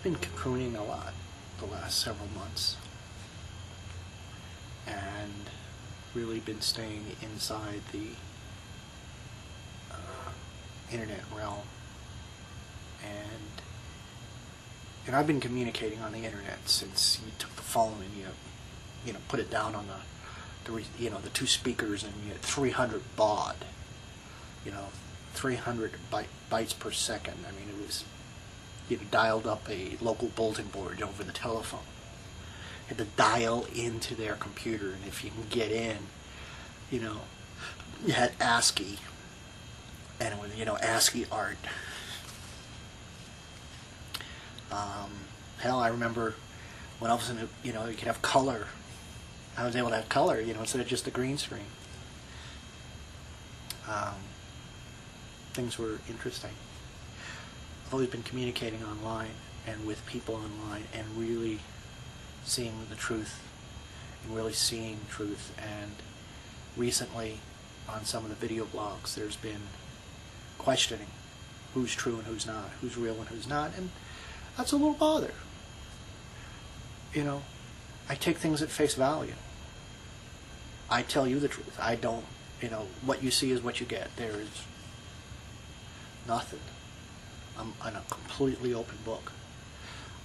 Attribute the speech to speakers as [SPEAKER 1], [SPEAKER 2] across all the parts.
[SPEAKER 1] been cocooning a lot the last several months and really been staying inside the internet realm, and I've been communicating on the internet since you took the phone and you put it down on the two speakers, and you had 300 baud, 300 bytes per second. I mean, it was, dialed up a local bulletin board over the telephone. You had to dial into their computer, and if you can get in, you had ASCII, and it was, ASCII art. Hell, I remember when all of a sudden, you could have color. I was able to have color, instead of just a green screen. Things were interesting. I've always been communicating online and with people online and really seeing the truth and really seeing truth. And recently, on some of the video blogs, there's been questioning who's true and who's not, who's real and who's not, and that's a little bother. I take things at face value. I tell you the truth. I don't, what you see is what you get. There is nothing. I'm a completely open book.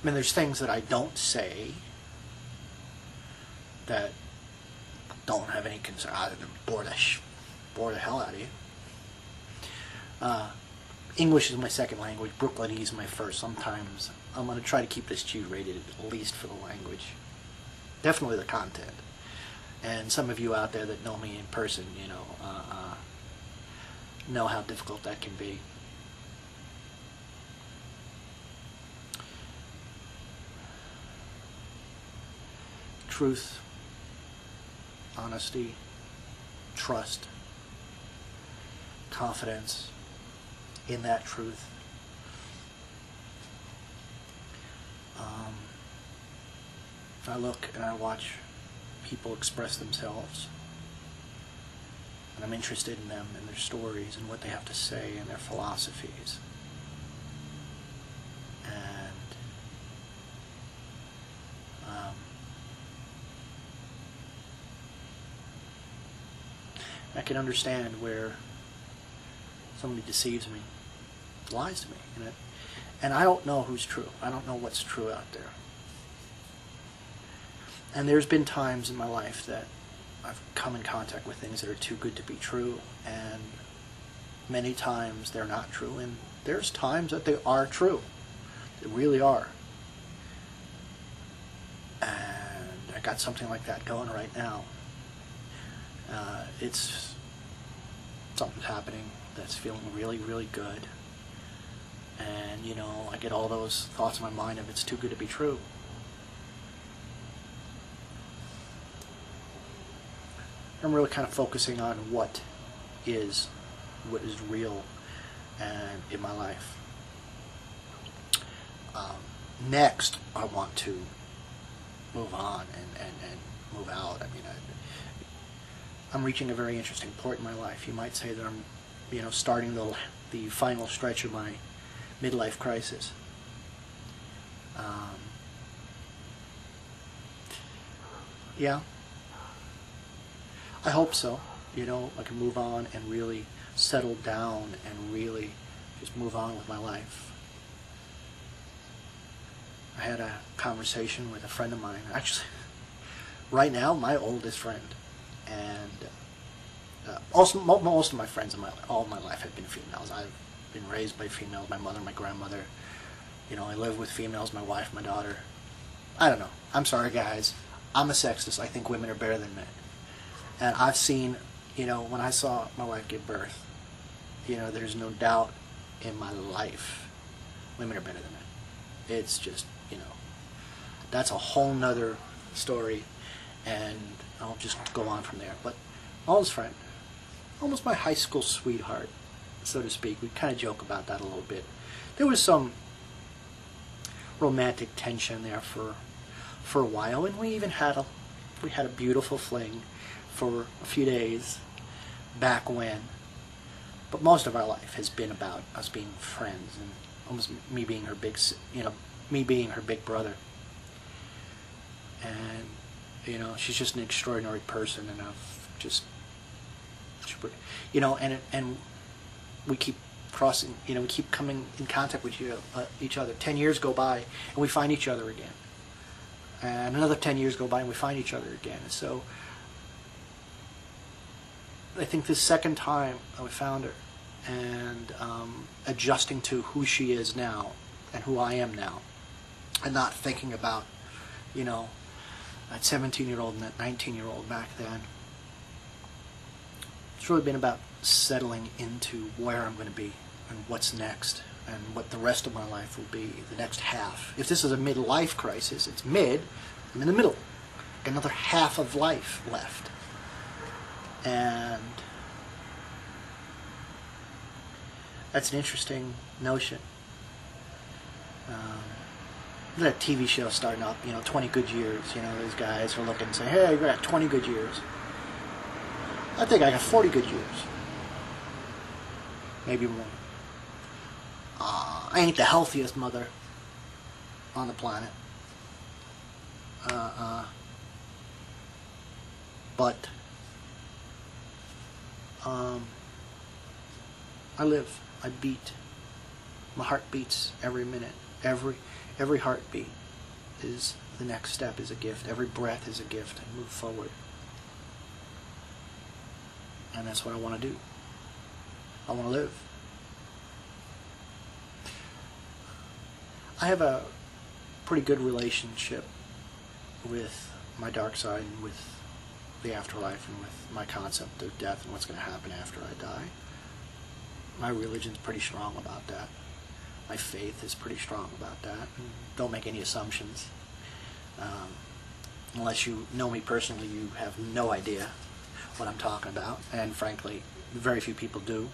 [SPEAKER 1] I mean, there's things that I don't say that don't have any concern, other than bore the hell out of you. English is my second language. Brooklynese is my first. Sometimes I'm going to try to keep this G-rated, at least for the language. Definitely the content. And some of you out there that know me in person, know how difficult that can be. Truth, honesty, trust, confidence in that truth. If I look and I watch people express themselves, and I'm interested in them and their stories and what they have to say and their philosophies, and I can understand where somebody deceives me, lies to me, and I don't know who's true. I don't know what's true out there. And there's been times in my life that I've come in contact with things that are too good to be true, and many times they're not true, and there's times that they are true. They really are. And I got something like that going right now. It's something's happening that's feeling really, really good. And, I get all those thoughts in my mind of it's too good to be true. I'm really kind of focusing on what is real and in my life. Next, I want to move on and move out. I mean, I'm reaching a very interesting point in my life. You might say that I'm, starting the final stretch of my midlife crisis. Yeah. I hope so. I can move on and really settle down and really just move on with my life. I had a conversation with a friend of mine, actually, right now, my oldest friend. And also, most of my friends in all of my life have been females. I've been raised by females, my mother, my grandmother. I live with females, my wife, my daughter. I don't know. I'm sorry, guys. I'm a sexist. I think women are better than men. And I've seen, when I saw my wife give birth, there's no doubt in my life, women are better than men. It's just, that's a whole nother story, and I'll just go on from there. But my oldest friend, almost my high school sweetheart, so to speak, we kind of joke about that a little bit. There was some romantic tension there for a while, and we even had a beautiful fling for a few days back when. But most of our life has been about us being friends, and almost me being her big, me being her big brother. And, you know, she's just an extraordinary person, and I've just, you know, and we keep crossing, you know, we keep coming in contact with each other. 10 years go by, and we find each other again. And another 10 years go by, and we find each other again. And so I think this second time we found her, and adjusting to who she is now and who I am now, and not thinking about, you know, that 17-year-old and that 19-year-old back then. It's really been about settling into where I'm going to be and what's next and what the rest of my life will be, the next half. If this is a midlife crisis, it's mid, I'm in the middle. Another half of life left. And that's an interesting notion. There's a TV show starting up, you know, 20 good years. You know, those guys are looking and saying, hey, you got 20 good years. I think I got 40 good years. Maybe more. I ain't the healthiest mother on the planet. But I live. I beat. My heart beats every minute. Every heartbeat is the next step, is a gift. Every breath is a gift. I move forward. And that's what I want to do. I want to live. I have a pretty good relationship with my dark side and with the afterlife and with my concept of death and what's going to happen after I die. My religion's pretty strong about that. My faith is pretty strong about that. And don't make any assumptions. Unless you know me personally, you have no idea what I'm talking about. And frankly, very few people do.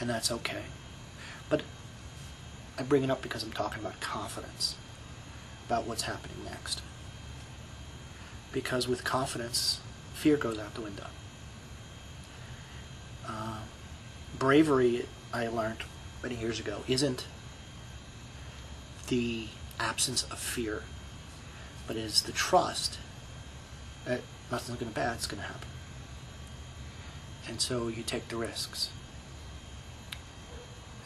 [SPEAKER 1] And that's okay. But I bring it up because I'm talking about confidence, about what's happening next. Because with confidence, fear goes out the window. Bravery, I learned many years ago, isn't the absence of fear, but it is the trust that nothing's going to bad, it's going to happen. And so you take the risks.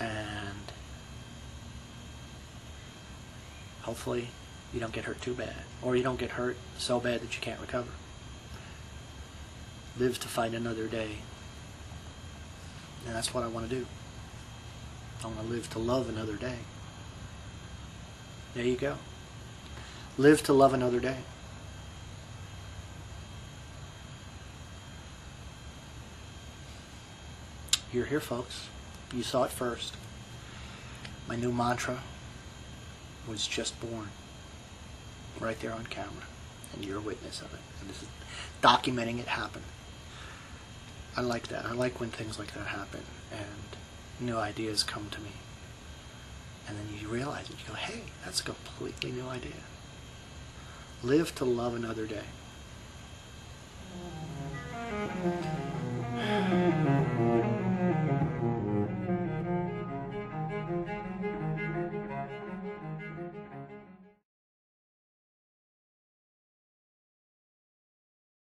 [SPEAKER 1] And hopefully you don't get hurt too bad, or you don't get hurt so bad that you can't recover. Live to fight another day. And that's what I want to do. I want to live to love another day. There you go. Live to love another day. You're here, folks. You saw it first. My new mantra was just born. Right there on camera. And you're a witness of it. And this is documenting it happen. I like that. I like when things like that happen and new ideas come to me. And then you realize it. You go, hey, that's a completely new idea. Live to love another day.